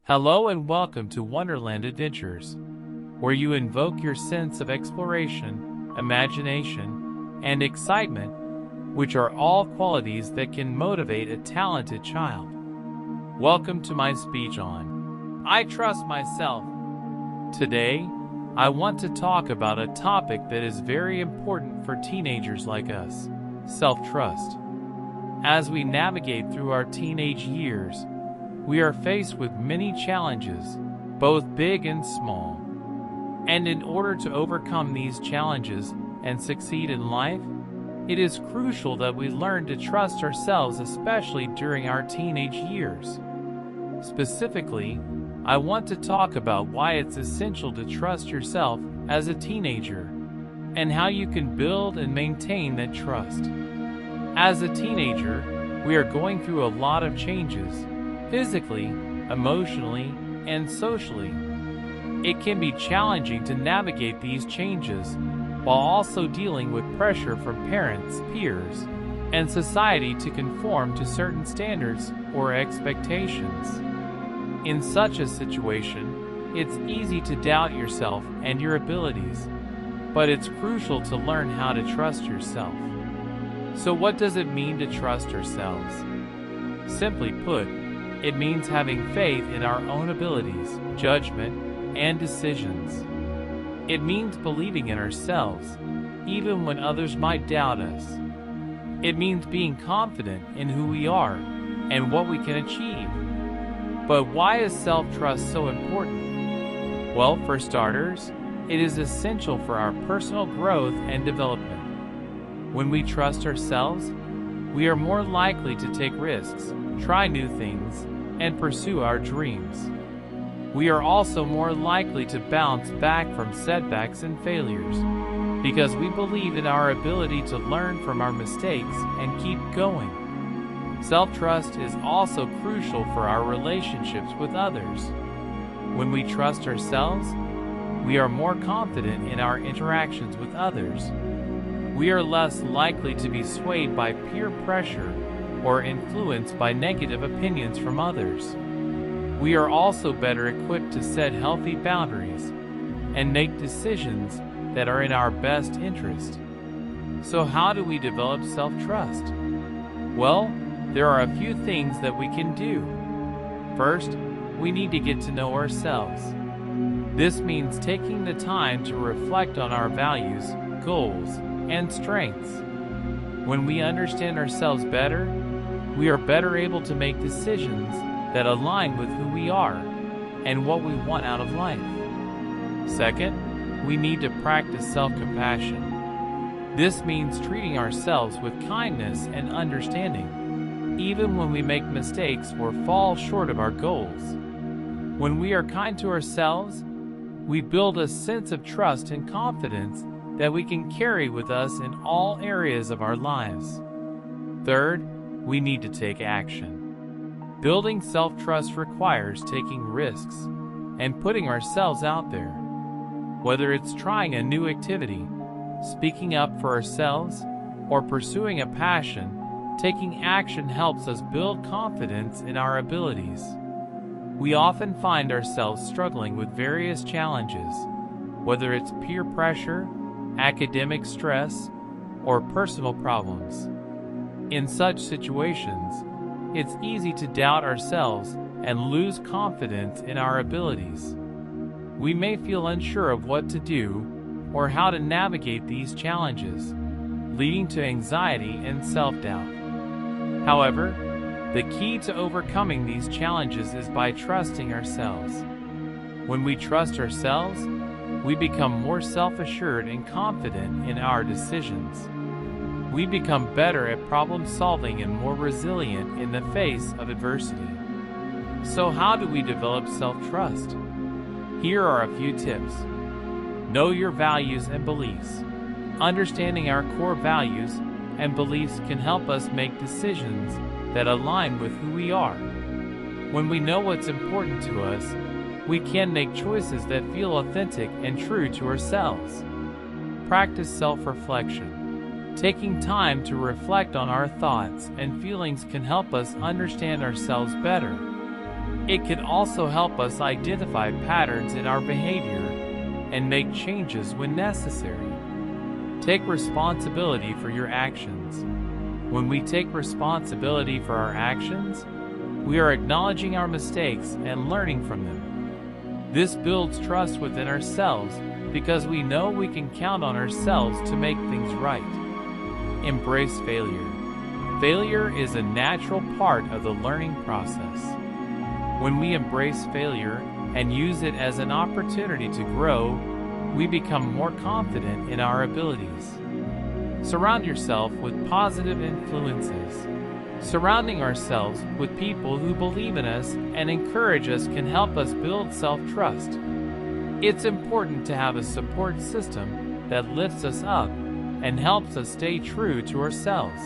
Hello and welcome to Wonderland Adventures, where you invoke your sense of exploration, imagination, and excitement, which are all qualities that can motivate a talented child. Welcome to my speech on I Trust Myself. Today, I want to talk about a topic that is very important for teenagers like us: self-trust. As we navigate through our teenage years, we are faced with many challenges, both big and small. And in order to overcome these challenges and succeed in life, it is crucial that we learn to trust ourselves, especially during our teenage years. Specifically, I want to talk about why it's essential to trust yourself as a teenager, and how you can build and maintain that trust. As a teenager, we are going through a lot of changes, physically, emotionally, and socially. It can be challenging to navigate these changes while also dealing with pressure from parents, peers, and society to conform to certain standards or expectations. In such a situation, it's easy to doubt yourself and your abilities, but it's crucial to learn how to trust yourself. So what does it mean to trust ourselves? Simply put, it means having faith in our own abilities, judgment, and decisions. It means believing in ourselves, even when others might doubt us. It means being confident in who we are and what we can achieve. But why is self-trust so important? Well, for starters, it is essential for our personal growth and development. When we trust ourselves, we are more likely to take risks, try new things, and pursue our dreams. We are also more likely to bounce back from setbacks and failures, because we believe in our ability to learn from our mistakes and keep going. Self-trust is also crucial for our relationships with others. When we trust ourselves, we are more confident in our interactions with others. We are less likely to be swayed by peer pressure or influenced by negative opinions from others. We are also better equipped to set healthy boundaries and make decisions that are in our best interest. So how do we develop self-trust? Well, there are a few things that we can do. First, we need to get to know ourselves. This means taking the time to reflect on our values, goals, and strengths. When we understand ourselves better, we are better able to make decisions that align with who we are and what we want out of life. Second, we need to practice self-compassion. This means treating ourselves with kindness and understanding, even when we make mistakes or fall short of our goals. When we are kind to ourselves, we build a sense of trust and confidence that we can carry with us in all areas of our lives. Third, we need to take action. Building self-trust requires taking risks and putting ourselves out there. Whether it's trying a new activity, speaking up for ourselves, or pursuing a passion, taking action helps us build confidence in our abilities. We often find ourselves struggling with various challenges, whether it's peer pressure, academic stress, or personal problems. In such situations, it's easy to doubt ourselves and lose confidence in our abilities. We may feel unsure of what to do or how to navigate these challenges, leading to anxiety and self-doubt. However, the key to overcoming these challenges is by trusting ourselves. When we trust ourselves, we become more self-assured and confident in our decisions. We become better at problem solving and more resilient in the face of adversity. So how do we develop self-trust? Here are a few tips. Know your values and beliefs. Understanding our core values and beliefs can help us make decisions that align with who we are. When we know what's important to us, we can make choices that feel authentic and true to ourselves. Practice self-reflection. Taking time to reflect on our thoughts and feelings can help us understand ourselves better. It can also help us identify patterns in our behavior and make changes when necessary. Take responsibility for your actions. When we take responsibility for our actions, we are acknowledging our mistakes and learning from them. This builds trust within ourselves because we know we can count on ourselves to make things right. Embrace failure. Failure is a natural part of the learning process. When we embrace failure and use it as an opportunity to grow, we become more confident in our abilities. Surround yourself with positive influences. Surrounding ourselves with people who believe in us and encourage us can help us build self-trust. It's important to have a support system that lifts us up and helps us stay true to ourselves.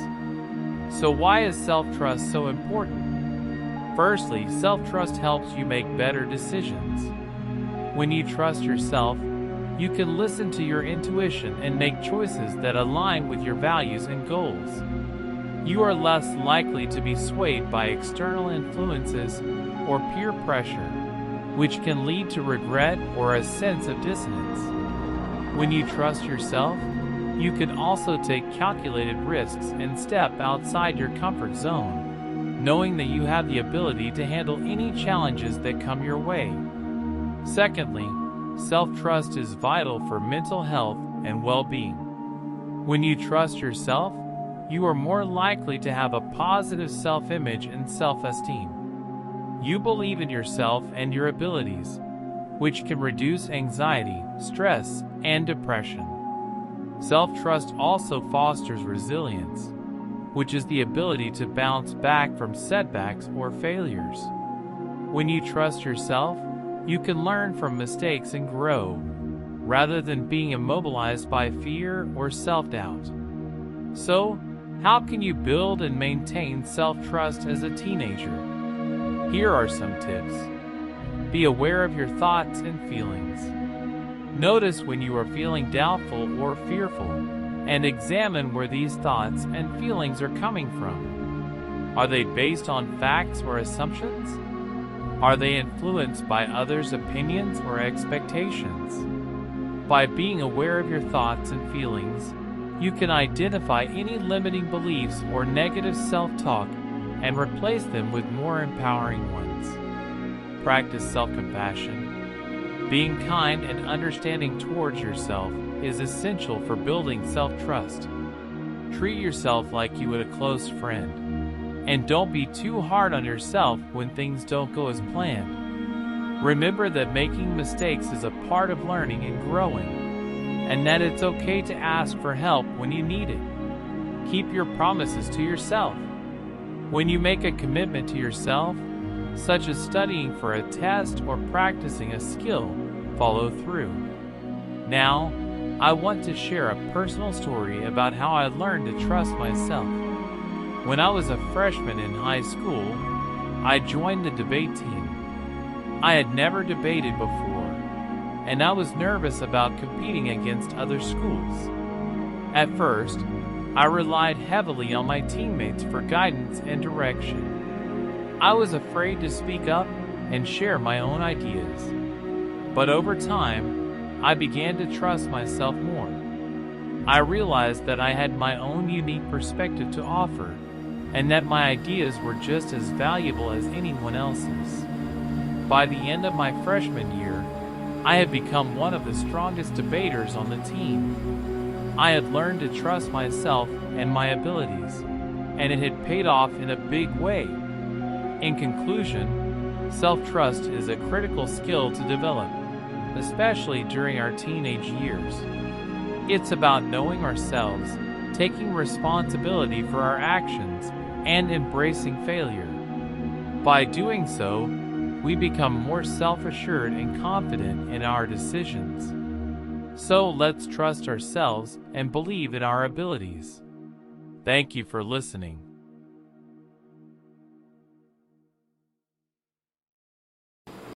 So why is self-trust so important? Firstly, self-trust helps you make better decisions. When you trust yourself, you can listen to your intuition and make choices that align with your values and goals. You are less likely to be swayed by external influences or peer pressure, which can lead to regret or a sense of dissonance. When you trust yourself, you can also take calculated risks and step outside your comfort zone, knowing that you have the ability to handle any challenges that come your way. Secondly, self-trust is vital for mental health and well-being. When you trust yourself, you are more likely to have a positive self-image and self-esteem. You believe in yourself and your abilities, which can reduce anxiety, stress, and depression. Self-trust also fosters resilience, which is the ability to bounce back from setbacks or failures. When you trust yourself, you can learn from mistakes and grow, rather than being immobilized by fear or self-doubt. So, how can you build and maintain self-trust as a teenager? Here are some tips. Be aware of your thoughts and feelings. Notice when you are feeling doubtful or fearful, and examine where these thoughts and feelings are coming from. Are they based on facts or assumptions? Are they influenced by others' opinions or expectations? By being aware of your thoughts and feelings, you can identify any limiting beliefs or negative self-talk and replace them with more empowering ones. Practice self-compassion. Being kind and understanding towards yourself is essential for building self-trust. Treat yourself like you would a close friend. And don't be too hard on yourself when things don't go as planned. Remember that making mistakes is a part of learning and growing, and that it's okay to ask for help when you need it. Keep your promises to yourself. When you make a commitment to yourself, such as studying for a test or practicing a skill, follow through. Now, I want to share a personal story about how I learned to trust myself. When I was a freshman in high school, I joined the debate team. I had never debated before, and I was nervous about competing against other schools. At first, I relied heavily on my teammates for guidance and direction. I was afraid to speak up and share my own ideas. But over time, I began to trust myself more. I realized that I had my own unique perspective to offer, and that my ideas were just as valuable as anyone else's. By the end of my freshman year, I had become one of the strongest debaters on the team. I had learned to trust myself and my abilities, and it had paid off in a big way. In conclusion, self-trust is a critical skill to develop, especially during our teenage years. It's about knowing ourselves, taking responsibility for our actions, and embracing failure. By doing so, we become more self-assured and confident in our decisions. So let's trust ourselves and believe in our abilities. Thank you for listening.